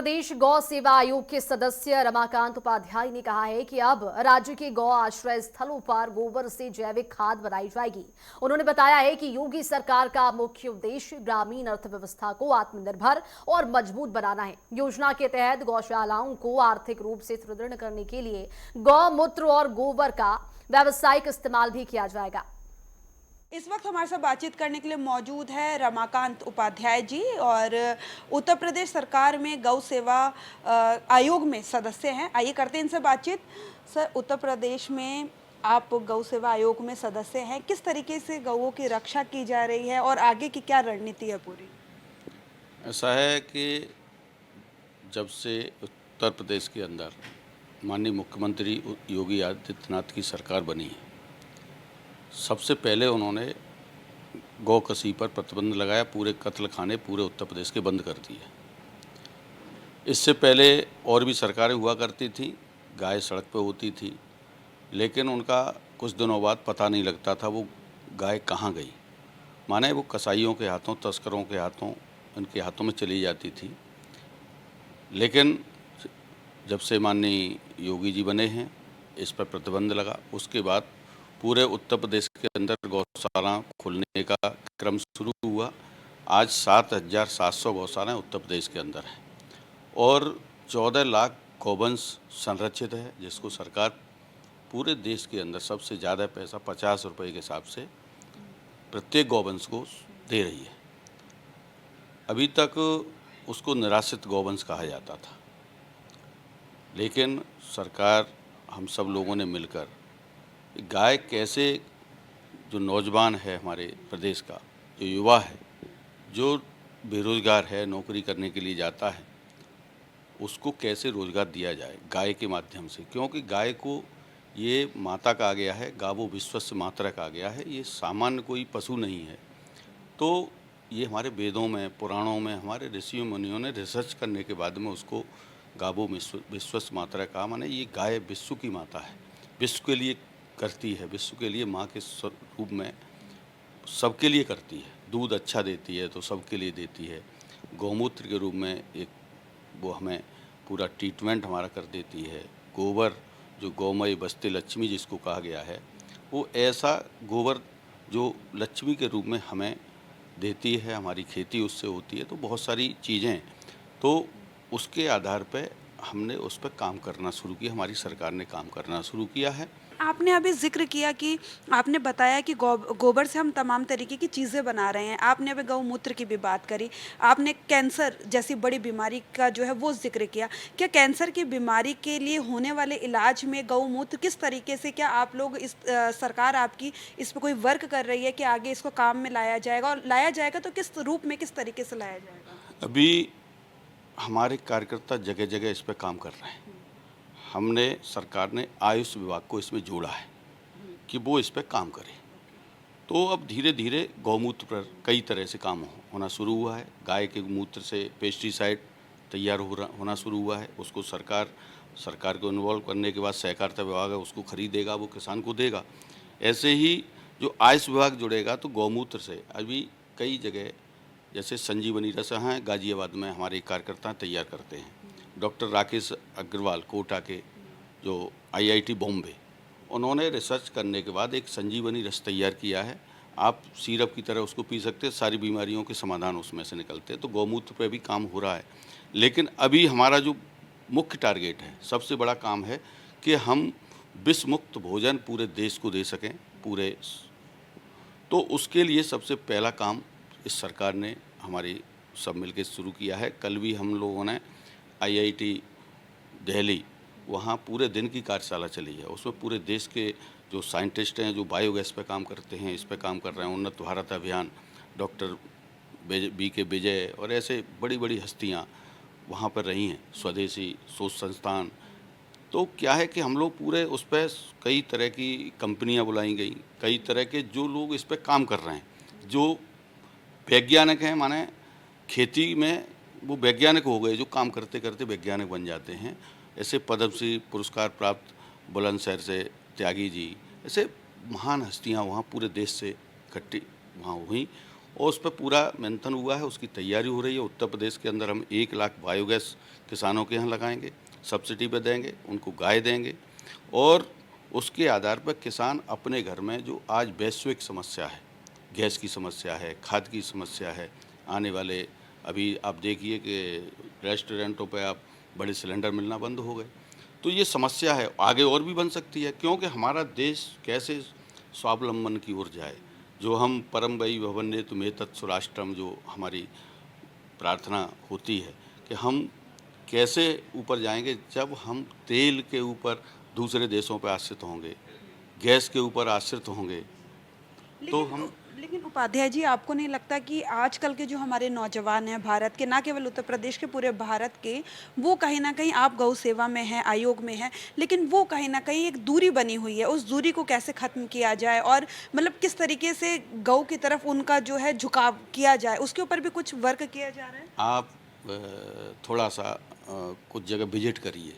प्रदेश गौ सेवा आयोग के सदस्य रमाकांत उपाध्याय ने कहा है कि अब राज्य के गौ आश्रय स्थलों पर गोबर से जैविक खाद बनाई जाएगी। उन्होंने बताया है कि योगी सरकार का मुख्य उद्देश्य ग्रामीण अर्थव्यवस्था को आत्मनिर्भर और मजबूत बनाना है। योजना के तहत गौशालाओं को आर्थिक रूप से सुदृढ़ करने के लिए गौमूत्र और गोबर का व्यावसायिक इस्तेमाल भी किया जाएगा। इस वक्त हमारे साथ बातचीत करने के लिए मौजूद है रमाकांत उपाध्याय जी और उत्तर प्रदेश सरकार में गौ सेवा आयोग में सदस्य हैं। आइए करते हैं इनसे बातचीत। सर, उत्तर प्रदेश में आप गौ सेवा आयोग में सदस्य हैं, किस तरीके से गौओं की रक्षा की जा रही है और आगे की क्या रणनीति है पूरी? ऐसा है कि जब से उत्तर प्रदेश के अंदर माननीय मुख्यमंत्री योगी आदित्यनाथ की सरकार बनी है, सबसे पहले उन्होंने गौ कसी पर प्रतिबंध लगाया। पूरे कत्ल खाने पूरे उत्तर प्रदेश के बंद कर दिए। इससे पहले और भी सरकारें हुआ करती थी, गाय सड़क पे होती थी, लेकिन उनका कुछ दिनों बाद पता नहीं लगता था वो गाय कहाँ गई। माने वो कसाईयों के हाथों, तस्करों के हाथों, उनके हाथों में चली जाती थी। लेकिन जब से माननीय योगी जी बने हैं, इस पर प्रतिबंध लगा। उसके बाद पूरे उत्तर प्रदेश के अंदर गौशाला खुलने का क्रम शुरू हुआ। आज 7,700 गौशालाएँ उत्तर प्रदेश के अंदर हैं और 14 लाख गौवंश संरक्षित है, जिसको सरकार पूरे देश के अंदर सबसे ज़्यादा पैसा 50 रुपये के हिसाब से प्रत्येक गौवंश को दे रही है। अभी तक उसको निराश्रित गौवंश कहा जाता था, लेकिन सरकार, हम सब लोगों ने मिलकर गाय कैसे, जो नौजवान है हमारे प्रदेश का, जो युवा है, जो बेरोज़गार है, नौकरी करने के लिए जाता है, उसको कैसे रोज़गार दिया जाए गाय के माध्यम से। क्योंकि गाय को ये माता कहा गया है, गावो विश्वस्य मातरः कहा गया है। ये सामान्य कोई पशु नहीं है। तो ये हमारे वेदों में, पुराणों में, हमारे ऋषियों मुनियों ने रिसर्च करने के बाद में उसको गावो विश्वस्य मातरः कहा। माने ये गाय विश्व की माता है, विश्व के लिए करती है, विश्व के लिए माँ के रूप में सबके लिए करती है। दूध अच्छा देती है तो सबके लिए देती है। गौमूत्र के रूप में एक वो हमें पूरा ट्रीटमेंट हमारा कर देती है। गोबर, जो गौमय बस्ते लक्ष्मी जिसको कहा गया है, वो ऐसा गोबर जो लक्ष्मी के रूप में हमें देती है, हमारी खेती उससे होती है। तो बहुत सारी चीज़ें, तो उसके आधार पे हमने उस पर काम करना शुरू किया, हमारी सरकार ने काम करना शुरू किया है। आपने अभी ज़िक्र किया कि आपने बताया कि गोबर से हम तमाम तरीके की चीज़ें बना रहे हैं। आपने अभी गौमूत्र की भी बात करी। आपने कैंसर जैसी बड़ी बीमारी का जो है वो ज़िक्र किया। क्या कैंसर की बीमारी के लिए होने वाले इलाज में गौमूत्र किस तरीके से, क्या आप लोग सरकार आपकी इस पे कोई वर्क कर रही है कि आगे इसको काम में लाया जाएगा, और लाया जाएगा तो किस रूप में, किस तरीके से लाया जाएगा? अभी हमारे कार्यकर्ता जगह जगह इस पर काम कर रहे हैं। हमने, सरकार ने आयुष विभाग को इसमें जोड़ा है कि वो इस पर काम करे। तो अब धीरे धीरे गौमूत्र पर कई तरह से काम होना शुरू हुआ है। गाय के मूत्र से पेस्टिसाइड तैयार होना शुरू हुआ है। उसको सरकार को इन्वॉल्व करने के बाद सहकारिता विभाग है उसको खरीदेगा, वो किसान को देगा। ऐसे ही जो आयुष विभाग जुड़ेगा तो गौमूत्र से अभी कई जगह, जैसे संजीवनी रस हैं गाजियाबाद में हमारे कार्यकर्ता तैयार करते हैं। डॉक्टर राकेश अग्रवाल कोटा के, जो IIT बॉम्बे, उन्होंने रिसर्च करने के बाद एक संजीवनी रस तैयार किया है। आप सिरप की तरह उसको पी सकते हैं, सारी बीमारियों के समाधान उसमें से निकलते हैं। तो गौमूत्र पे भी काम हो रहा है। लेकिन अभी हमारा जो मुख्य टारगेट है, सबसे बड़ा काम है कि हम विष मुक्त भोजन पूरे देश को दे सकें। तो उसके लिए सबसे पहला काम इस सरकार ने हमारी सब मिलकर शुरू किया है। कल भी हम लोगों ने IIT दिल्ली, वहाँ पूरे दिन की कार्यशाला चली है। उसमें पूरे देश के जो साइंटिस्ट हैं, जो बायोगैस पे काम करते हैं, इस पे काम कर रहे हैं, उन्नत भारत अभियान, डॉक्टर BK विजय और ऐसे बड़ी बड़ी हस्तियाँ वहाँ पर रही हैं, स्वदेशी सोच संस्थान। तो क्या है कि हम लोग पूरे उस पर कई तरह की कंपनियाँ बुलाई गई, कई तरह के जो लोग इस पर काम कर रहे हैं, जो वैज्ञानिक हैं, माने खेती में वो वैज्ञानिक हो गए, जो काम करते करते वैज्ञानिक बन जाते हैं। ऐसे पद्मश्री पुरस्कार प्राप्त बुलंदशहर से त्यागी जी, ऐसे महान हस्तियां वहाँ पूरे देश से इकट्ठी वहाँ हुई और उस पर पूरा मंथन हुआ है, उसकी तैयारी हो रही है। उत्तर प्रदेश के अंदर हम 1 लाख बायोगैस किसानों के यहाँ लगाएंगे, सब्सिडी पे देंगे, उनको गाय देंगे और उसके आधार पर किसान अपने घर में जो आज वैश्विक समस्या है, गैस की समस्या है, खाद की समस्या है, आने वाले अभी आप देखिए कि रेस्टोरेंटों पे आप बड़े सिलेंडर मिलना बंद हो गए, तो ये समस्या है, आगे और भी बन सकती है। क्योंकि हमारा देश कैसे स्वावलंबन की ओर जाए, जो हम परम वै भवन्येतु मे तत् स्वराष्ट्रम, जो हमारी प्रार्थना होती है कि हम कैसे ऊपर जाएंगे, जब हम तेल के ऊपर दूसरे देशों पर आश्रित होंगे, गैस के ऊपर आश्रित होंगे, तो हम लेकिन उपाध्याय जी, आपको नहीं लगता कि आजकल के जो हमारे नौजवान हैं भारत के, ना केवल उत्तर प्रदेश के, पूरे भारत के, वो कहीं ना कहीं, आप गौ सेवा में हैं, आयोग में हैं, लेकिन वो कहीं ना कहीं एक दूरी बनी हुई है, उस दूरी को कैसे ख़त्म किया जाए और मतलब किस तरीके से गौ की तरफ उनका जो है झुकाव किया जाए, उसके ऊपर भी कुछ वर्क किया जा रहा है? आप थोड़ा सा कुछ जगह विजिट करिए।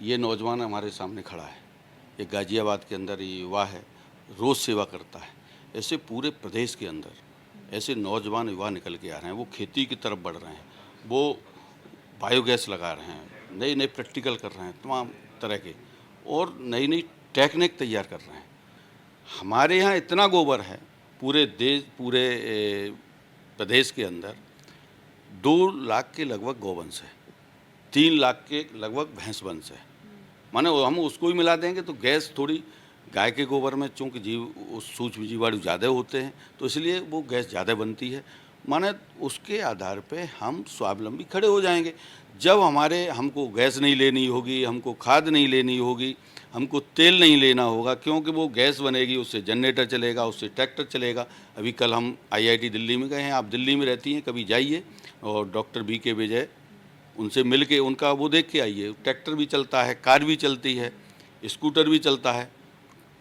ये नौजवान हमारे सामने खड़ा है, ये गाज़ियाबाद के अंदर ये युवा है, रोज़ सेवा करता है। ऐसे पूरे प्रदेश के अंदर ऐसे नौजवान युवा निकल के आ रहे हैं, वो खेती की तरफ बढ़ रहे हैं, वो बायोगैस लगा रहे हैं, नए नए प्रैक्टिकल कर रहे हैं तमाम तरह के, और नई नई टेक्निक तैयार कर रहे हैं। हमारे यहाँ इतना गोबर है पूरे प्रदेश के अंदर 2 लाख के लगभग गौवंश है, 3 लाख के लगभग भैंस वंश है। माने हम उसको ही मिला देंगे तो गैस थोड़ी, गाय के गोबर में चूँकि सूक्ष्म जीवाणु ज़्यादा होते हैं तो इसलिए वो गैस ज़्यादा बनती है। माने उसके आधार पे हम स्वावलंबी खड़े हो जाएंगे। जब हमको गैस नहीं लेनी होगी, हमको खाद नहीं लेनी होगी, हमको तेल नहीं लेना होगा, क्योंकि वो गैस बनेगी, उससे जनरेटर चलेगा, उससे ट्रैक्टर चलेगा। अभी कल हम IIT दिल्ली में गए हैं, आप दिल्ली में रहती हैं, कभी जाइए और डॉक्टर BK विजय, उनसे मिल के उनका वो देख के आइए। ट्रैक्टर भी चलता है, कार भी चलती है, स्कूटर भी चलता है,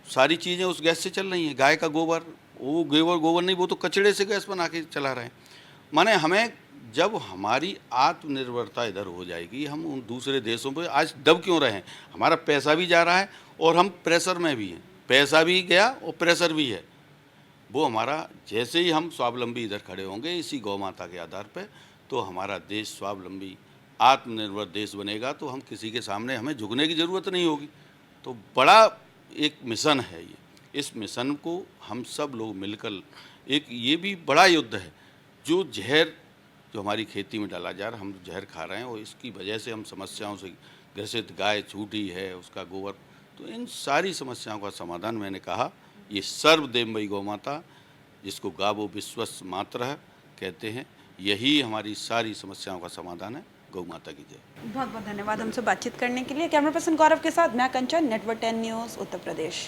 सारी चीज़ें उस गैस से चल रही हैं। गाय का गोबर, वो गोबर नहीं, वो तो कचड़े से गैस बना के चला रहे हैं। माने हमें, जब हमारी आत्मनिर्भरता इधर हो जाएगी, हम उन दूसरे देशों पे आज दब क्यों रहे हैं? हमारा पैसा भी जा रहा है और हम प्रेशर में भी हैं, पैसा भी गया और प्रेशर भी है। वो हमारा, जैसे ही हम स्वावलंबी इधर खड़े होंगे इसी गौ माता के आधार पर, तो हमारा देश स्वावलंबी आत्मनिर्भर देश बनेगा। तो हम किसी के सामने हमें झुकने की ज़रूरत नहीं होगी। तो बड़ा एक मिशन है ये, इस मिशन को हम सब लोग मिलकर, एक ये भी बड़ा युद्ध है, जो जहर जो हमारी खेती में डाला जा रहा है, हम जहर खा रहे हैं और इसकी वजह से हम समस्याओं से ग्रसित, गाय छूटी है, उसका गोबर, तो इन सारी समस्याओं का समाधान मैंने कहा, ये सर्वदेवमयी गौ माता, जिसको गावो विश्वस्य मातरः कहते हैं, यही हमारी सारी समस्याओं का समाधान है। गौ माता की जय। बहुत बहुत धन्यवाद हमसे बातचीत करने के लिए। कैमरा पर्सन गौरव के साथ मैं कंचन, नेटवर्क 10 न्यूज़, उत्तर प्रदेश।